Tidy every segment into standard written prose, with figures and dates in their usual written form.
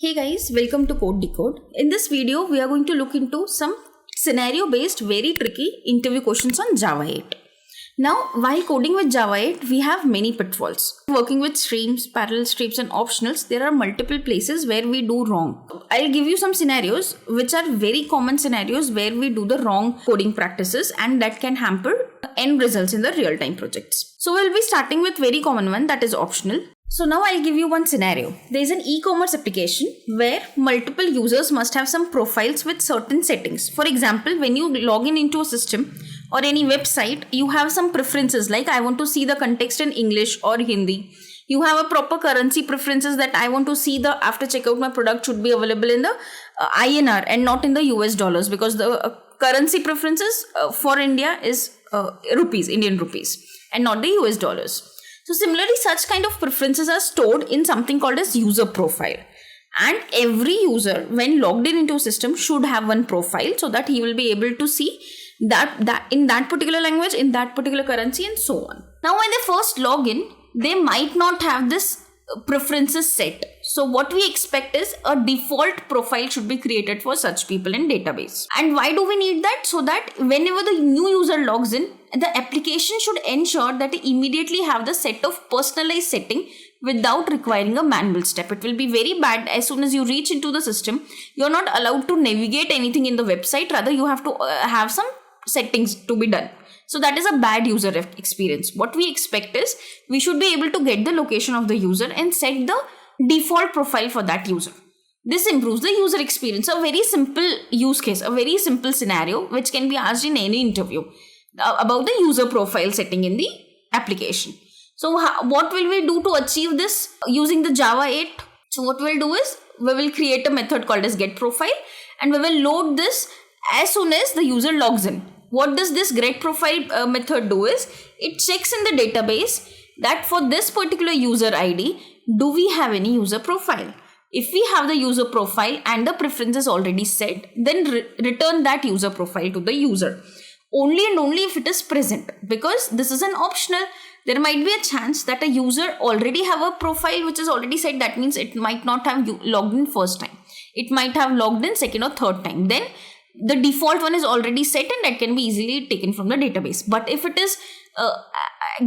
Hey guys, welcome to Code Decode. In this video, we are going to look into some scenario-based, very tricky interview questions on Java 8. Now, while coding with Java 8, we have many pitfalls. Working with streams, parallel streams and optionals, there are multiple places where we do wrong. I'll give you some scenarios which are very common scenarios where we do the wrong coding practices and that can hamper end results in the real-time projects. So we'll be starting with very common one, that is optional. So now I'll give you one scenario. There is an e-commerce application where multiple users must have some profiles with certain settings. For example, when you log in into a system or any website, you have some preferences like I want to see the context in English or Hindi. You have a proper currency preferences that I want to see the after checkout my product should be available in the INR and not in the US dollars, because the currency preferences for India is rupees, Indian rupees, and not the US dollars. So similarly, such kind of preferences are stored in something called as user profile. And every user, when logged in into a system, should have one profile so that he will be able to see that in that particular language, in that particular currency and so on. Now, when they first log in, they might not have this preferences set. So what we expect is a default profile should be created for such people in database. And why do we need that? So that whenever the new user logs in, the application should ensure that they immediately have the set of personalized setting without requiring a manual step. It will be very bad as soon as you reach into the system. You're not allowed to navigate anything in the website. Rather, you have to have some settings to be done. So that is a bad user experience. What we expect is we should be able to get the location of the user and set the default profile for that user. This improves the user experience. A very simple use case, a very simple scenario which can be asked in any interview about the user profile setting in the application. So what will we do to achieve this using the Java 8? So what we'll do is we will create a method called as getProfile and we will load this as soon as the user logs in. What does this getProfile method do is it checks in the database that for this particular user ID, do we have any user profile? If we have the user profile and the preferences already set, then return that user profile to the user. Only and only if it is present, because this is an optional. There might be a chance that a user already have a profile which is already set. That means it might not have logged in first time. It might have logged in second or third time. Then the default one is already set and that can be easily taken from the database. But if it is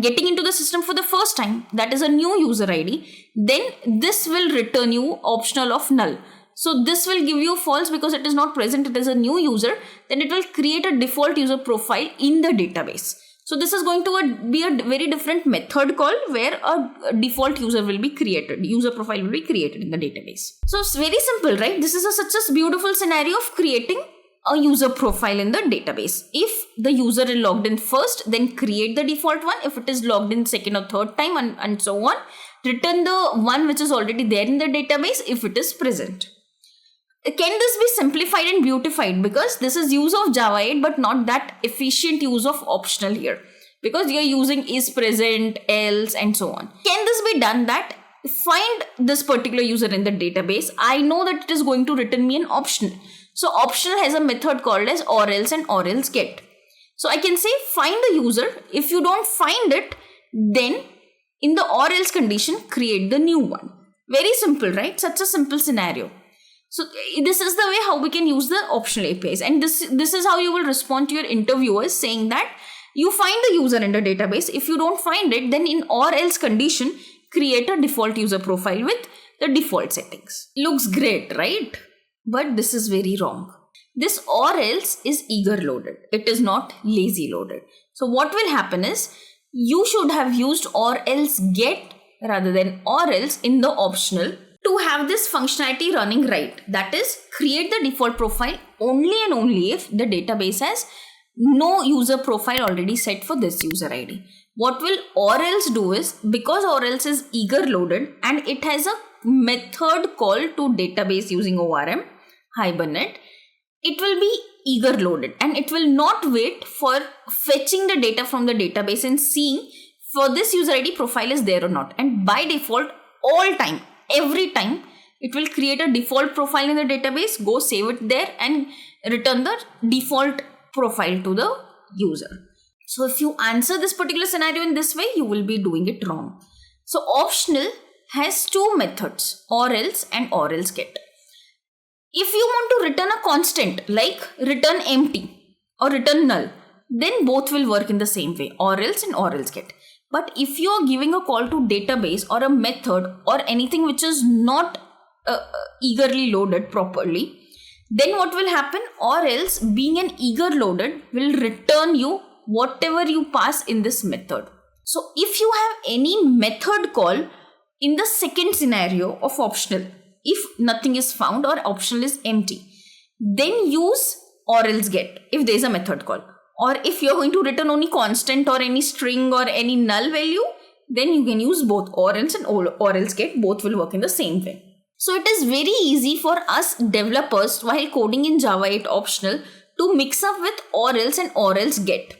getting into the system for the first time, that is a new user ID, then this will return you optional of null. So this will give you false because it is not present, it is a new user. Then it will create a default user profile in the database. So this is going to be a very different method call where a default user will be created. User profile will be created in the database. So it's very simple, right? This is such a beautiful scenario of creating a user profile in the database. If the user is logged in first, then create the default one. If it is logged in second or third time and so on, return the one which is already there in the database if it is present. Can this be simplified and beautified? Because this is use of Java 8 but not that efficient use of optional here. Because you're using is present, else and so on. Can this be done that find this particular user in the database? I know that it is going to return me an optional. So optional has a method called as or else and or else get. So I can say find the user. If you don't find it, then in the or else condition, create the new one. Very simple, right? Such a simple scenario. So this is the way how we can use the optional APIs. And this is how you will respond to your interviewers saying that you find the user in the database. If you don't find it, then in or else condition, create a default user profile with the default settings. Looks great, right? But this is very wrong. This or else is eager loaded. It is not lazy loaded. So what will happen is you should have used or else get rather than or else in the optional to have this functionality running right. That is, create the default profile only and only if the database has no user profile already set for this user ID. What will or else do is, because or else is eager loaded and it has a method call to database using ORM, Hibernate, it will be eager loaded and it will not wait for fetching the data from the database and seeing for this user ID profile is there or not. And by default, all time, every time, it will create a default profile in the database, go save it there and return the default profile to the user. So if you answer this particular scenario in this way, you will be doing it wrong. So optional has two methods, or else and or else get. If you want to return a constant like return empty or return null, then both will work in the same way, or else and or else get. But if you are giving a call to database or a method or anything which is not eagerly loaded properly, then what will happen? Or else, being an eager loaded, will return you whatever you pass in this method. So if you have any method call in the second scenario of optional, if nothing is found or optional is empty, then use or else get if there is a method call. Or if you're going to return only constant or any string or any null value, then you can use both or else and or else get. Both will work in the same way. So it is very easy for us developers while coding in Java 8 optional to mix up with or else and or else get.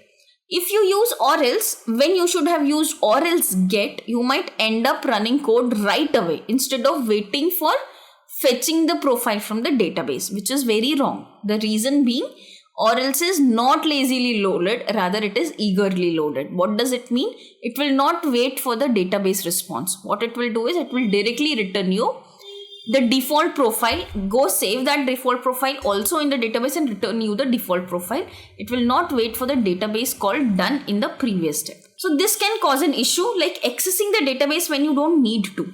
If you use or else when you should have used or else get, you might end up running code right away instead of waiting for fetching the profile from the database, which is very wrong. The reason being, or else is not lazily loaded, rather it is eagerly loaded. What does it mean? It will not wait for the database response. What it will do is it will directly return you the default profile. Go save that default profile also in the database and return you the default profile. It will not wait for the database call done in the previous step. So this can cause an issue like accessing the database when you don't need to.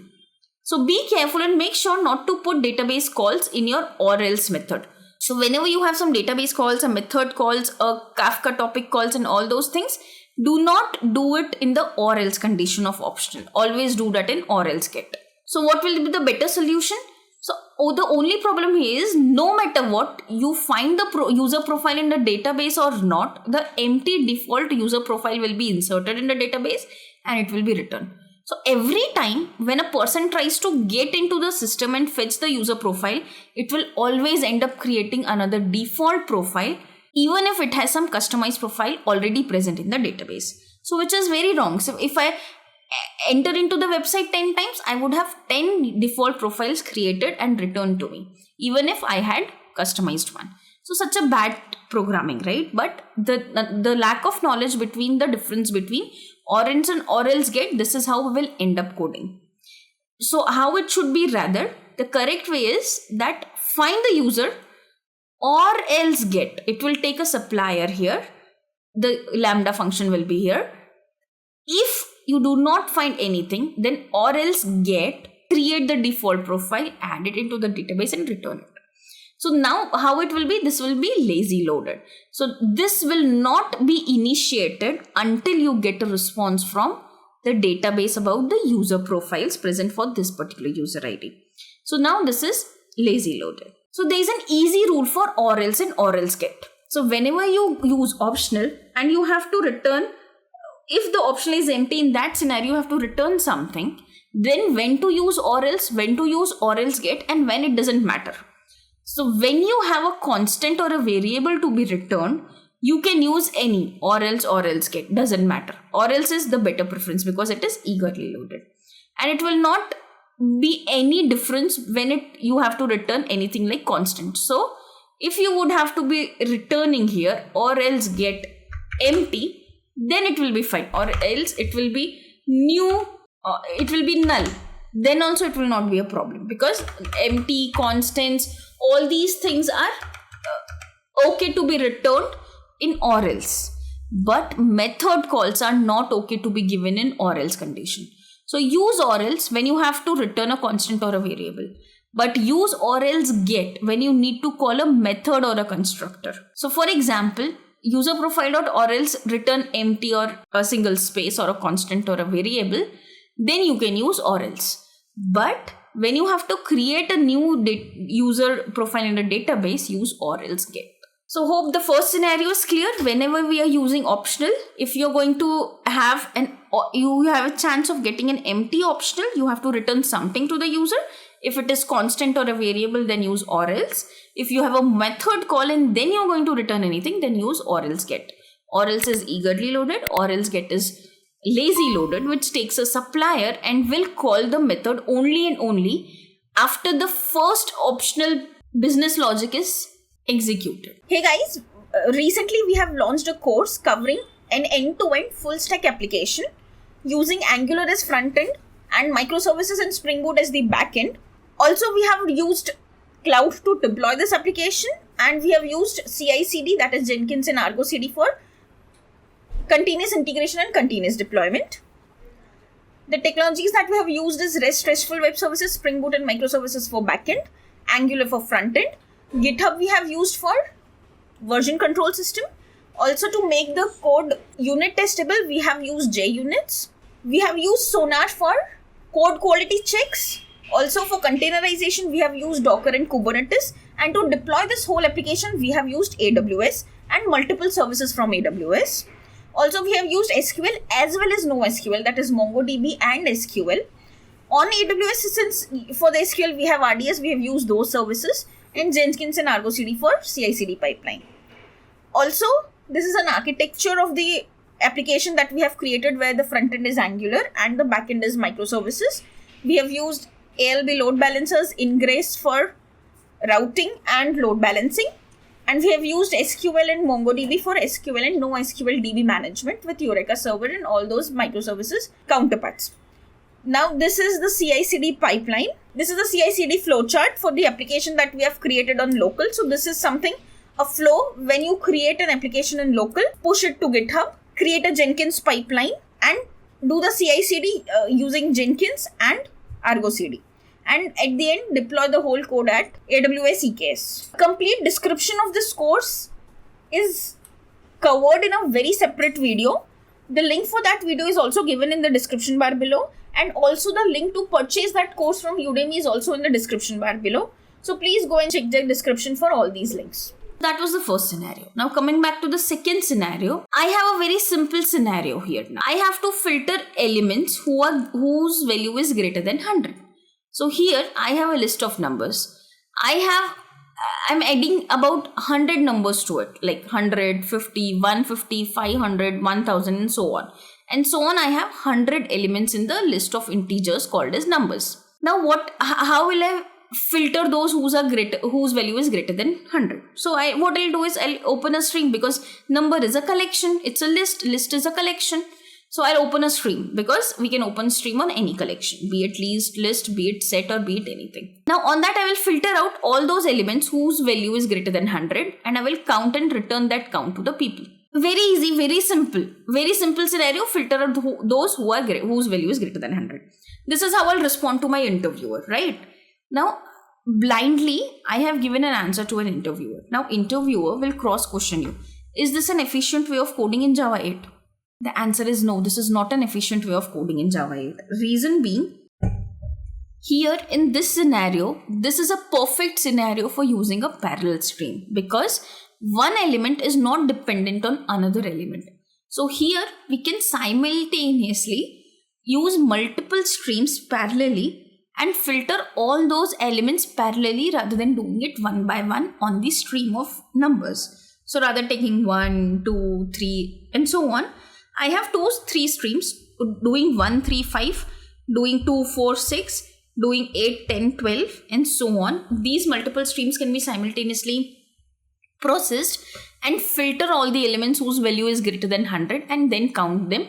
So be careful and make sure not to put database calls in your or else method. So whenever you have some database calls, a method calls, a Kafka topic calls and all those things, do not do it in the or else condition of optional. Always do that in or else get. So what will be the better solution? So the only problem here is no matter what, you find the user profile in the database or not, the empty default user profile will be inserted in the database and it will be returned. So every time when a person tries to get into the system and fetch the user profile, it will always end up creating another default profile, even if it has some customized profile already present in the database. So which is very wrong. So if I enter into the website 10 times, I would have 10 default profiles created and returned to me, even if I had customized one. So such a bad programming, right? But the lack of knowledge between the difference between or else and or else get, this is how we will end up coding. So how it should be, rather, the correct way is that find the user or else get. It will take a supplier here. The lambda function will be here. If you do not find anything, then or else get, create the default profile, add it into the database and return it. So now how it will be? This will be lazy loaded. So this will not be initiated until you get a response from the database about the user profiles present for this particular user ID. So now this is lazy loaded. So there is an easy rule for or else and or else get. So whenever you use optional and you have to return, if the optional is empty, in that scenario you have to return something, then when to use or else, when to use or else get, and when it doesn't matter. So when you have a constant or a variable to be returned, you can use any or else get, doesn't matter. Or else is the better preference because it is eagerly loaded. And it will not be any difference when you have to return anything like constant. So if you would have to be returning here or else get empty, then it will be fine. Or else it will be new, it will be null. Then also it will not be a problem because empty, constants, all these things are okay to be returned in or else. But method calls are not okay to be given in or else condition. So use or else when you have to return a constant or a variable. But use or else get when you need to call a method or a constructor. So for example, user profile dot or else return empty or a single space or a constant or a variable, then you can use or else. But when you have to create a new user profile in a database, use or else get. So hope the first scenario is clear. Whenever we are using optional, if you're going to have you have a chance of getting an empty optional, you have to return something to the user. If it is constant or a variable, then use or else. If you have a method call and then you're going to return anything, then use or else get. Or else is eagerly loaded, or else get is lazy loaded, which takes a supplier and will call the method only and only after the first optional business logic is executed. Hey guys, recently we have launched a course covering an end-to-end full stack application using Angular as front end and microservices and Spring Boot as the backend. Also, we have used Cloud to deploy this application, and we have used CI/CD, that is Jenkins and Argo CD, for continuous integration and continuous deployment. The technologies that we have used is REST-RESTful web services, Spring Boot and microservices for backend, Angular for frontend. GitHub we have used for version control system. Also, to make the code unit testable, we have used JUnits. We have used Sonar for code quality checks. Also, for containerization, we have used Docker and Kubernetes. And to deploy this whole application, we have used AWS and multiple services from AWS. Also, we have used SQL as well as NoSQL, that is MongoDB and SQL. On AWS, since for the SQL we have RDS, we have used those services, and Jenkins and Argo CD for CI/CD pipeline. Also, this is an architecture of the application that we have created where the front end is Angular and the back end is microservices. We have used ALB load balancers, Ingress for routing and load balancing. And we have used SQL and MongoDB for SQL and NoSQL DB management with Eureka Server and all those microservices counterparts. Now, this is the CI/CD pipeline. This is the CI/CD flowchart for the application that we have created on local. So, this is something, a flow when you create an application in local, push it to GitHub, create a Jenkins pipeline, and do the CI/CD using Jenkins and Argo CD. And at the end, deploy the whole code at AWS EKS. Complete description of this course is covered in a very separate video. The link for that video is also given in the description bar below. And also the link to purchase that course from Udemy is also in the description bar below. So please go and check the description for all these links. That was the first scenario. Now coming back to the second scenario, I have a very simple scenario here. Now I have to filter elements whose value is greater than 100. So here I have a list of numbers. I'm adding about 100 numbers to it, like 100, 50, 150, 500, 1000 and so on. And so on, I have 100 elements in the list of integers called as numbers. Now how will I filter those whose value is greater than 100? So what I'll do is I'll open a string, because number is a collection, it's a list is a collection. So I'll open a stream, because we can open stream on any collection, be it list, be it set, or be it anything. Now on that I will filter out all those elements whose value is greater than 100, and I will count and return that count to the people. Very easy, very simple scenario. Filter out those whose value is greater than 100. This is how I'll respond to my interviewer, right? Now blindly I have given an answer to an interviewer. Now interviewer will cross question you. Is this an efficient way of coding in Java 8? The answer is no, this is not an efficient way of coding in Java 8. Reason being, here in this scenario, this is a perfect scenario for using a parallel stream, because one element is not dependent on another element. So here we can simultaneously use multiple streams parallelly and filter all those elements parallelly rather than doing it one by one on the stream of numbers. So rather taking 1, 2, 3 and so on, I have 3 streams doing 1, 3, 5, doing 2, 4, 6, doing 8, 10, 12 and so on. These multiple streams can be simultaneously processed and filter all the elements whose value is greater than 100 and then count them,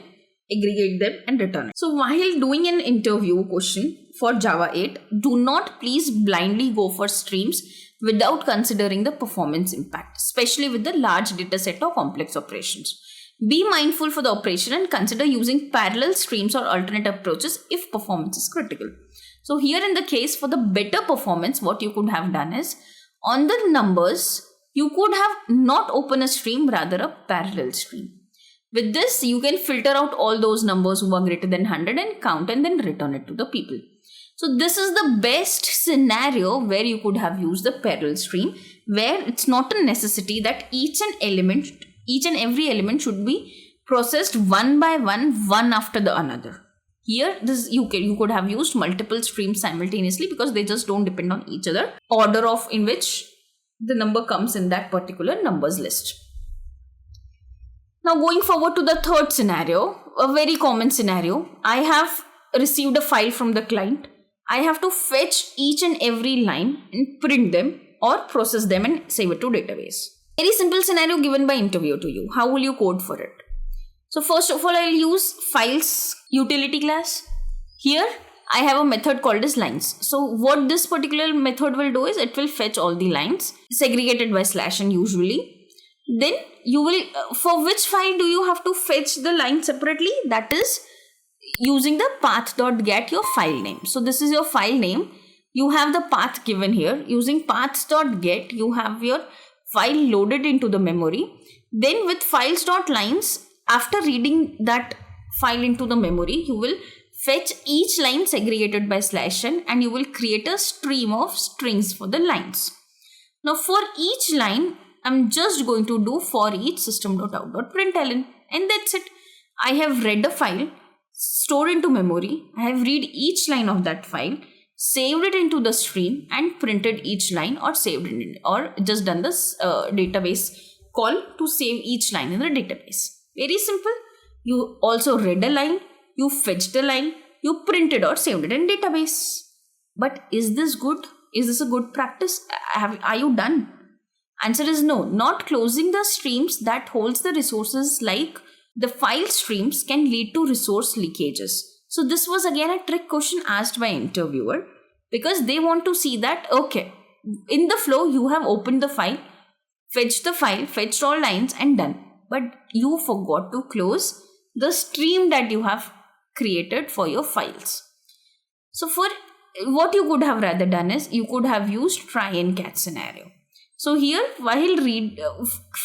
aggregate them and return it. So while doing an interview question for Java 8, do not please blindly go for streams without considering the performance impact, especially with the large data set or complex operations. Be mindful for the operation and consider using parallel streams or alternate approaches if performance is critical. So here in the case for the better performance, what you could have done is, on the numbers, you could have not open a stream, rather a parallel stream. With this, you can filter out all those numbers who are greater than 100 and count and then return it to the people. So this is the best scenario where you could have used the parallel stream, where it's not a necessity that each and every element should be processed one by one after the another. Here, you could have used multiple streams simultaneously because they just don't depend on each other. Order of in which the number comes in that particular numbers list. Now going forward to the third scenario, a very common scenario. I have received a file from the client. I have to fetch each and every line and print them or process them and save it to database. Very simple scenario given by interviewer to you. How will you code for it? So first of all, I'll use files utility class. Here I have a method called as lines. So what this particular method will do is it will fetch all the lines segregated by /n usually. Then you will, for which file do you have to fetch the line separately? That is using the path.get your file name. So this is your file name. You have the path given here. Using paths.get, you have your file loaded into the memory. Then with files.lines, after reading that file into the memory, you will fetch each line segregated by /n and you will create a stream of strings for the lines. Now for each line, I'm just going to do for each system.out.println, and that's it. I have read a file, stored into memory. I have read each line of that file, saved it into the stream and printed each line, or saved it or just done this database call to save each line in the database. Very simple. You also read a line, you fetched a line, you printed or saved it in database. But is this good? Is this a good practice? Are you done? Answer is no. Not closing the streams that holds the resources like the file streams can lead to resource leakages. So this was again a trick question asked by interviewer, because they want to see that, okay, in the flow you have opened the file, fetched all lines and done. But you forgot to close the stream that you have created for your files. So for what you could have rather done is you could have used try and catch scenario. So here, while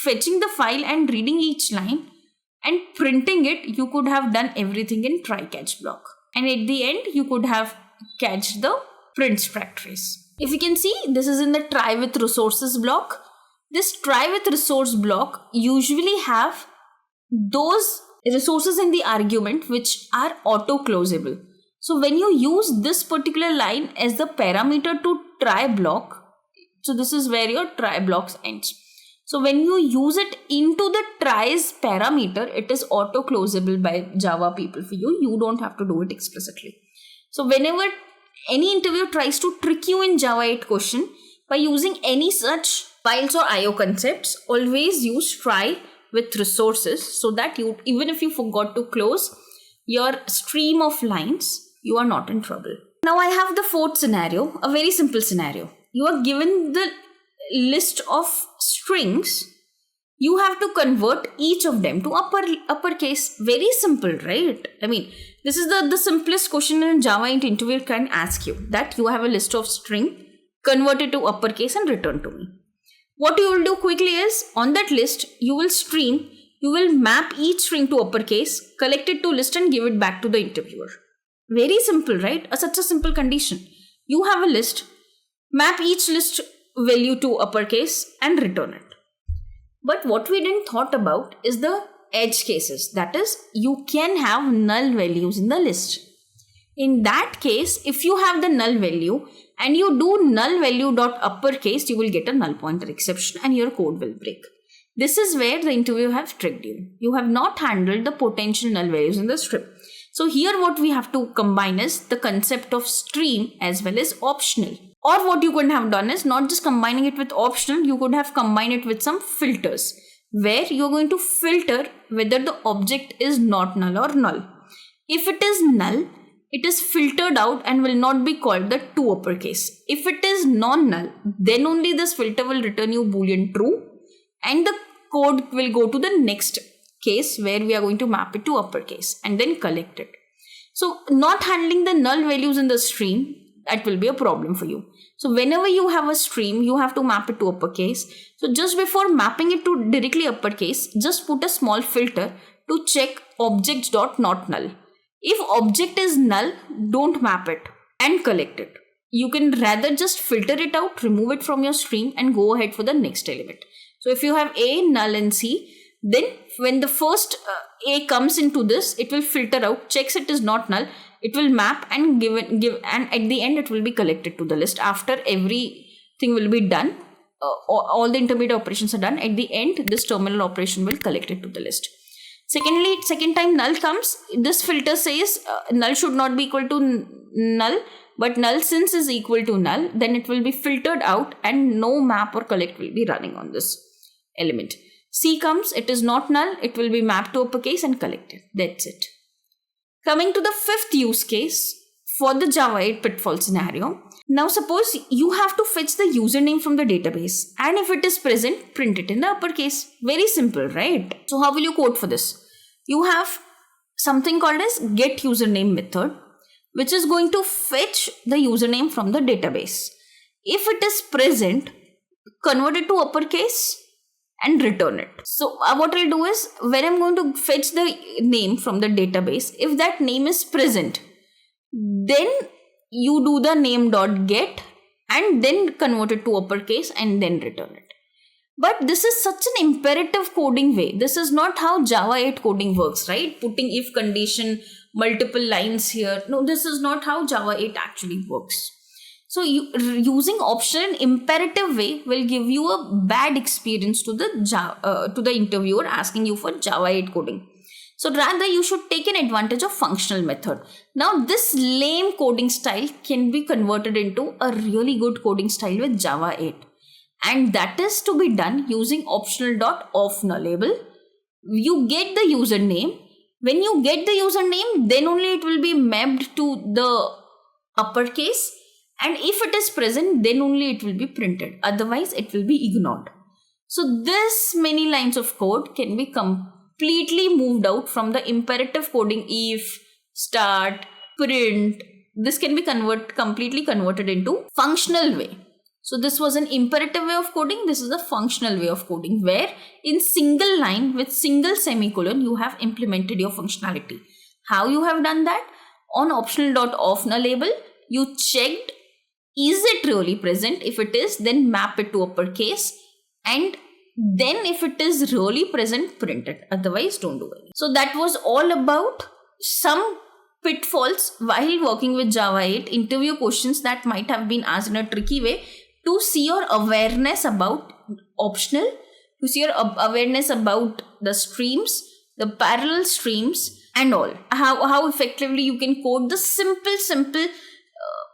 fetching the file and reading each line and printing it, you could have done everything in try catch block. And at the end, you could have catched the print stack trace. If you can see, this is in the try with resources block. This try with resource block usually have those resources in the argument which are auto-closable. So when you use this particular line as the parameter to try block, so this is where your try blocks ends. So when you use it into the tries parameter, it is auto-closable by Java people for you. You don't have to do it explicitly. So whenever any interviewer tries to trick you in Java 8 question by using any such files or IO concepts, always use try with resources so that you, even if you forgot to close your stream of lines, you are not in trouble. Now I have the fourth scenario, a very simple scenario. You are given the list of strings. You have to convert each of them to uppercase. Very simple, right? I mean, this is the simplest question in Java interviewer can ask you, that you have a list of string, convert it to uppercase and return to me. What you will do quickly is, on that list, you will map each string to uppercase, collect it to list and give it back to the interviewer. Very simple, right? Such a simple condition. You have a list, map each list value to uppercase and return it. But what we didn't thought about is the edge cases. That is, you can have null values in the list. In that case, if you have the null value and you do null value dot uppercase, you will get a null pointer exception and your code will break. This is where the interviewer has tricked you. You have not handled the potential null values in the strip. So here what we have to combine is the concept of stream as well as optional. Or what you could have done is not just combining it with optional, you could have combined it with some filters, where you are going to filter whether the object is not null or null. If it is null, it is filtered out and will not be called the to uppercase. If it is non-null, then only this filter will return you boolean true and the code will go to the next case where we are going to map it to uppercase and then collect it. So not handling the null values in the stream, that will be a problem for you. So whenever you have a stream, you have to map it to uppercase. So just before mapping it to directly uppercase, just put a small filter to check objects.notNull. If object is null, don't map it and collect it. You can rather just filter it out, remove it from your stream and go ahead for the next element. So if you have A, null and C, then when the first A comes into this, it will filter out, checks it is not null, it will map and give and at the end it will be collected to the list. After everything will be done, all the intermediate operations are done, at the end this terminal operation will collect it to the list. Secondly, second time null comes, this filter says null should not be equal to null, but null since is equal to null, then it will be filtered out and no map or collect will be running on this element. C comes, it is not null, it will be mapped to uppercase and collected. That's it. Coming to the fifth use case, for the Java 8 pitfall scenario. Now suppose you have to fetch the username from the database, and if it is present, print it in the uppercase. Very simple, right? So how will you code for this? You have something called as get username method, which is going to fetch the username from the database. If it is present, convert it to uppercase and return it. So what I'll do is, when I'm going to fetch the name from the database, if that name is present, then you do the name.get and then convert it to uppercase and then return it. But this is such an imperative coding way. This is not how Java 8 coding works, right? Putting if condition, multiple lines here. No, this is not how Java 8 actually works. So using optional and imperative way will give you a bad experience to the interviewer asking you for Java 8 coding. So rather you should take an advantage of functional method. Now this lame coding style can be converted into a really good coding style with Java 8. And that is to be done using optional.off nullable. You get the username. When you get the username, then only it will be mapped to the uppercase. And if it is present, then only it will be printed. Otherwise, it will be ignored. So this many lines of code can be completely moved out from the imperative coding if, start, print. This can be completely converted into functional way. So this was an imperative way of coding. This is a functional way of coding where in single line with single semicolon, you have implemented your functionality. How you have done that? On optional.off nullable, you checked, is it really present? If it is, then map it to uppercase. And then if it is really present, print it. Otherwise, don't do it. So that was all about some pitfalls while working with Java 8, interview questions that might have been asked in a tricky way, to see your awareness about optional, to see your awareness about the streams, the parallel streams and all. How effectively you can code the simple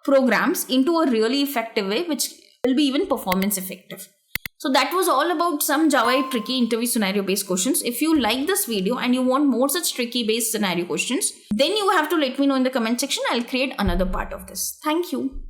programs into a really effective way, which will be even performance effective. So that was all about some Java 8 tricky interview scenario based questions. If you like this video and you want more such tricky based scenario questions, then you have to let me know in the comment section. I'll create another part of this. Thank you.